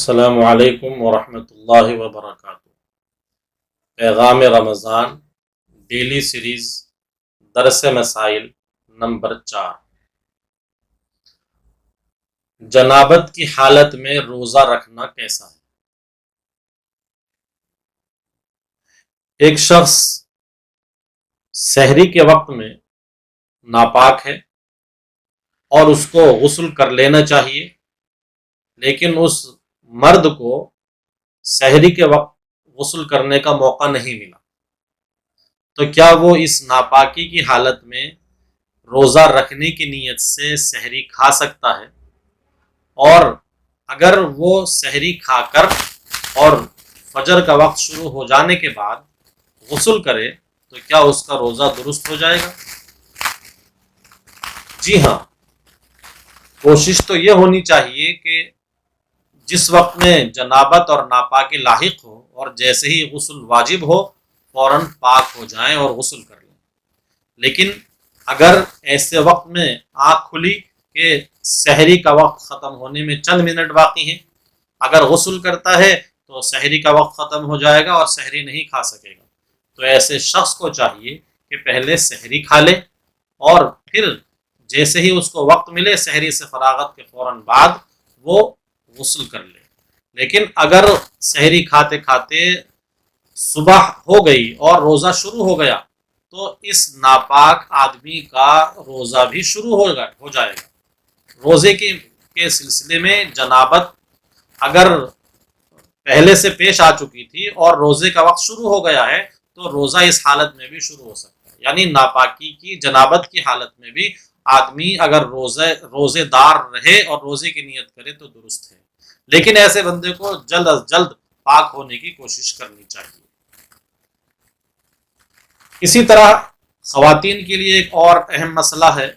السلام علیکم ورحمۃ اللہ وبرکاتہ۔ پیغام رمضان ڈیلی سیریز درس مسائل نمبر 4۔ جنابت کی حالت میں روزہ رکھنا کیسا ہے؟ ایک شخص سحری کے وقت میں ناپاک ہے اور اس کو غسل کر لینا چاہیے، لیکن اس مرد کو سحری کے وقت غسل کرنے کا موقع نہیں ملا، تو کیا وہ اس ناپاکی کی حالت میں روزہ رکھنے کی نیت سے سحری کھا سکتا ہے؟ اور اگر وہ سحری کھا کر اور فجر کا وقت شروع ہو جانے کے بعد غسل کرے تو کیا اس کا روزہ درست ہو جائے گا؟ جی ہاں، کوشش تو یہ ہونی چاہیے کہ جس وقت میں جنابت اور ناپاکی لاحق ہو اور جیسے ہی غسل واجب ہو فوراً پاک ہو جائیں اور غسل کر لیں۔ لیکن اگر ایسے وقت میں آنکھ کھلی کہ سحری کا وقت ختم ہونے میں چند منٹ باقی ہیں، اگر غسل کرتا ہے تو سحری کا وقت ختم ہو جائے گا اور سحری نہیں کھا سکے گا، تو ایسے شخص کو چاہیے کہ پہلے سحری کھا لے اور پھر جیسے ہی اس کو وقت ملے سحری سے فراغت کے فوراً بعد وہ غسل کر لے۔ لیکن اگر سحری کھاتے کھاتے صبح ہو گئی اور روزہ شروع ہو گیا تو اس ناپاک آدمی کا روزہ بھی شروع ہو جائے گا۔ روزے کے سلسلے میں جنابت اگر پہلے سے پیش آ چکی تھی اور روزے کا وقت شروع ہو گیا ہے تو روزہ اس حالت میں بھی شروع ہو سکتا ہے، یعنی ناپاکی کی جنابت کی حالت میں بھی آدمی اگر روزے دار رہے اور روزے کی نیت کرے تو درست ہے، لیکن ایسے بندے کو جلد از جلد پاک ہونے کی کوشش کرنی چاہیے۔ اسی طرح خواتین کے لیے ایک اور اہم مسئلہ ہے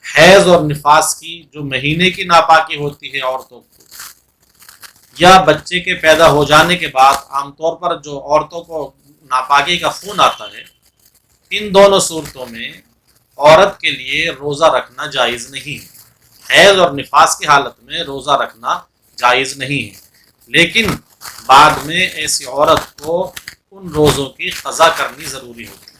حیض اور نفاس کی، جو مہینے کی ناپاکی ہوتی ہے عورتوں کو، یا بچے کے پیدا ہو جانے کے بعد عام طور پر جو عورتوں کو ناپاکی کا خون آتا ہے، ان دونوں صورتوں میں عورت کے لیے روزہ رکھنا جائز نہیں ہے۔ حیض اور نفاس کی حالت میں روزہ رکھنا جائز نہیں ہے، لیکن بعد میں ایسی عورت کو ان روزوں کی قضا کرنی ضروری ہوتی ہے،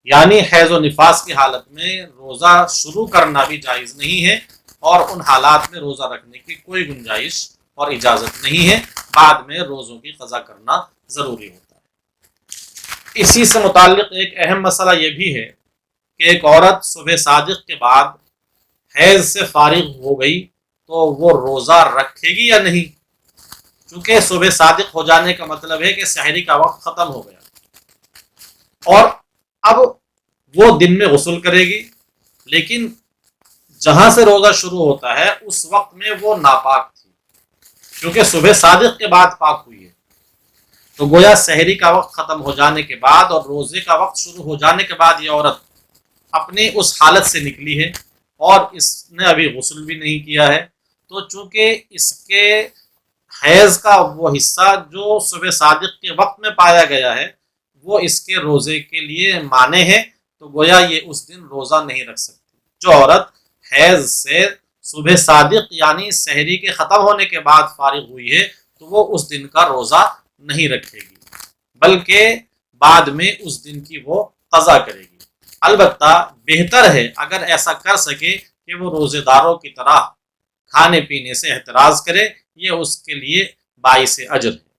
یعنی حیض و نفاس کی حالت میں روزہ شروع کرنا بھی جائز نہیں ہے اور ان حالات میں روزہ رکھنے کی کوئی گنجائش اور اجازت نہیں ہے، بعد میں روزوں کی قضا کرنا ضروری ہوتا ہے۔ اسی سے متعلق ایک اہم مسئلہ یہ بھی ہے کہ ایک عورت صبح صادق کے بعد حیض سے فارغ ہو گئی تو وہ روزہ رکھے گی یا نہیں؟ چونکہ صبح صادق ہو جانے کا مطلب ہے کہ سحری کا وقت ختم ہو گیا اور اب وہ دن میں غسل کرے گی، لیکن جہاں سے روزہ شروع ہوتا ہے اس وقت میں وہ ناپاک تھی، کیونکہ صبح صادق کے بعد پاک ہوئی ہے، تو گویا سحری کا وقت ختم ہو جانے کے بعد اور روزے کا وقت شروع ہو جانے کے بعد یہ عورت اپنی اس حالت سے نکلی ہے اور اس نے ابھی غسل بھی نہیں کیا ہے، تو چونکہ اس کے حیض کا وہ حصہ جو صبح صادق کے وقت میں پایا گیا ہے وہ اس کے روزے کے لیے مانع ہے، تو گویا یہ اس دن روزہ نہیں رکھ سکتی۔ جو عورت حیض سے صبح صادق یعنی سحری کے ختم ہونے کے بعد فارغ ہوئی ہے تو وہ اس دن کا روزہ نہیں رکھے گی، بلکہ بعد میں اس دن کی وہ قضا کرے گی۔ البتہ بہتر ہے اگر ایسا کر سکے کہ وہ روزے داروں کی طرح کھانے پینے سے احتراز کرے، یہ اس کے لیے باعث اجر ہے۔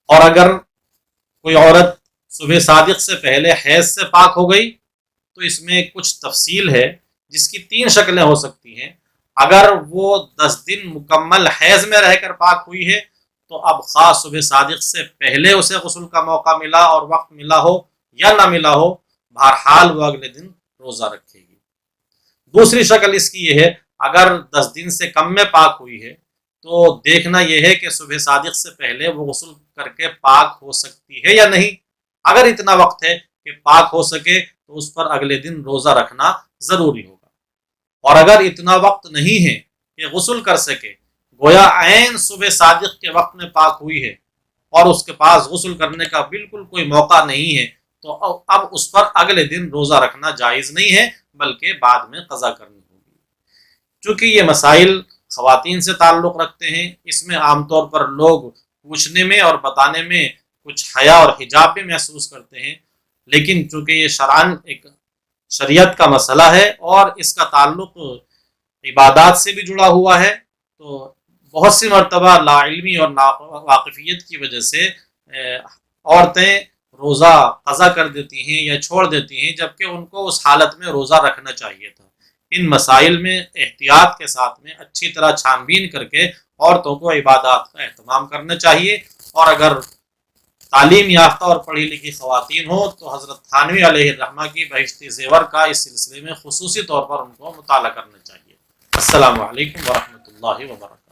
اور اگر کوئی عورت صبح صادق سے پہلے حیض سے پاک ہو گئی تو اس میں کچھ تفصیل ہے جس کی 3 شکلیں ہو سکتی ہیں۔ اگر وہ 10 دن مکمل حیض میں رہ کر پاک ہوئی ہے تو اب خواہ صبح صادق سے پہلے اسے غسل کا موقع ملا اور وقت ملا ہو یا نہ ملا ہو، بہرحال وہ اگلے دن روزہ رکھے گی۔ دوسری شکل اس کی یہ ہے، اگر 10 دن سے کم میں پاک ہوئی ہے تو دیکھنا یہ ہے کہ صبح صادق سے پہلے وہ غسل کر کے پاک ہو سکتی ہے یا نہیں۔ اگر اتنا وقت ہے کہ پاک ہو سکے تو اس پر اگلے دن روزہ رکھنا ضروری ہوگا، اور اگر اتنا وقت نہیں ہے کہ غسل کر سکے، گویا عین صبح صادق کے وقت میں پاک ہوئی ہے اور اس کے پاس غسل کرنے کا بالکل کوئی موقع نہیں ہے، تو اب اس پر اگلے دن روزہ رکھنا جائز نہیں ہے بلکہ بعد میں قضا کرنی ہوگی۔ چونکہ یہ مسائل خواتین سے تعلق رکھتے ہیں، اس میں عام طور پر لوگ پوچھنے میں اور بتانے میں کچھ حیا اور حجاب بھی محسوس کرتے ہیں، لیکن چونکہ یہ شرعاً ایک شریعت کا مسئلہ ہے اور اس کا تعلق عبادات سے بھی جڑا ہوا ہے، تو بہت سی مرتبہ لا علمی اور ناواقفیت کی وجہ سے عورتیں روزہ قضا کر دیتی ہیں یا چھوڑ دیتی ہیں، جبکہ ان کو اس حالت میں روزہ رکھنا چاہیے تھا۔ ان مسائل میں احتیاط کے ساتھ میں اچھی طرح چھان بین کر کے عورتوں کو عبادات کا اہتمام کرنا چاہیے، اور اگر تعلیم یافتہ اور پڑھی لکھی خواتین ہوں تو حضرت تھانوی علیہ الرحمہ کی بہشتی زیور کا اس سلسلے میں خصوصی طور پر ان کو مطالعہ کرنا چاہیے۔ السلام علیکم ورحمۃ اللہ وبرکاتہ۔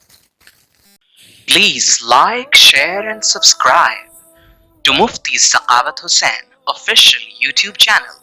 Please like, share and subscribe to Mufti Saqavat Hussain official YouTube channel.